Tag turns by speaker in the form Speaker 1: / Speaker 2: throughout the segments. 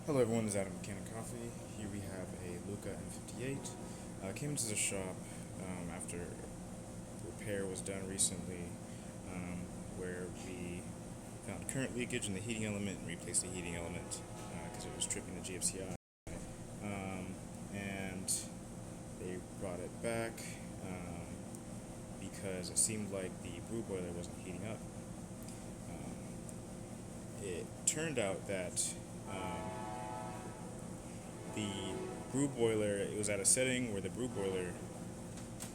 Speaker 1: Hello everyone, this is Adam with Kanen Coffee. Here we have a Lucca M58. Came into the shop after repair was done recently, where we found current leakage in the heating element and replaced the heating element because it was tripping the GFCI. And they brought it back because it seemed like the brew boiler wasn't heating up. It turned out that the brew boiler, it was at a setting where the brew boiler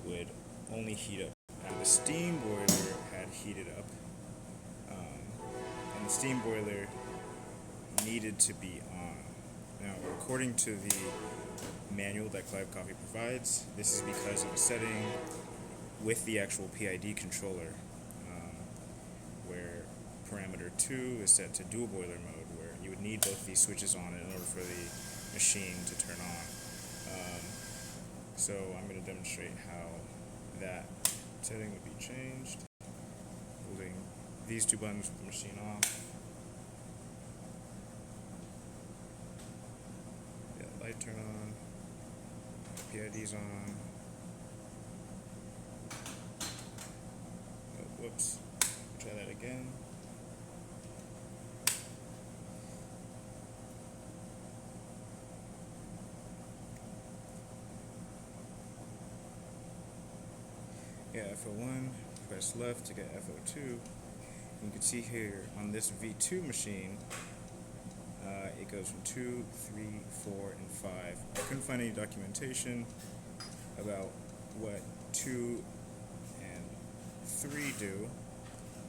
Speaker 1: would only heat up after the steam boiler had heated up, and the steam boiler needed to be on. Now, according to the manual that Kanen Coffee provides, this is because of a setting with the actual PID controller, where parameter 2 is set to dual boiler mode, where you would need both these switches on in order for the machine to turn on. So I'm going to demonstrate how that setting would be changed. Holding these two buttons with the machine off. Yeah, light turn on. PID's on. Oh, whoops. Try that again. Yeah, FO1, press left to get FO2. And you can see here on this V2 machine, it goes from 2, 3, 4, and 5. I couldn't find any documentation about what 2 and 3 do,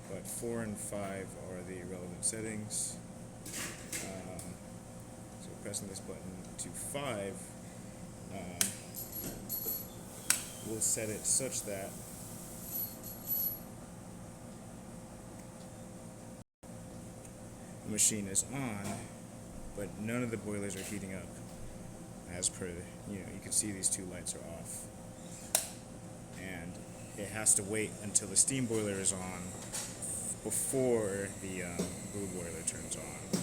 Speaker 1: but 4 and 5 are the relevant settings. So pressing this button to 5 will set it such that the machine is on, but none of the boilers are heating up. As per, you can see these two lights are off, and it has to wait until the steam boiler is on before the brew boiler turns on.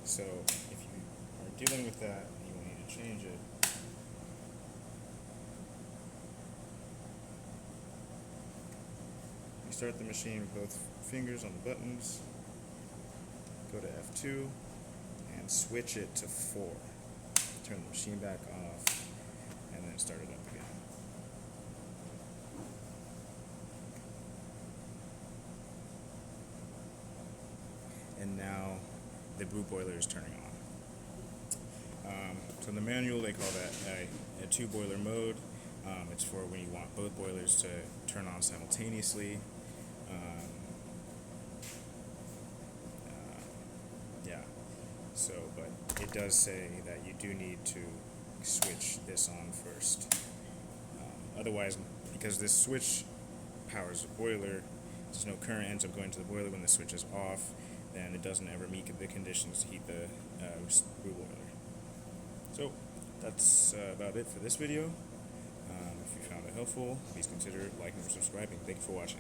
Speaker 1: So if you are dealing with that and you will need to change it, you start the machine with both fingers on the buttons, go to F2, and switch it to 4. Turn the machine back off, and then start it up again. And now the brew boiler is turning on. So in the manual they call that a 2 boiler mode. It's for when you want both boilers to turn on simultaneously. So, but it does say that you do need to switch this on first. Otherwise, because this switch powers the boiler, there's no current ends up going to the boiler when the switch is off, then it doesn't ever meet the conditions to heat the brew boiler. So that's about it for this video. If you found it helpful, please consider liking or subscribing. Thank you for watching.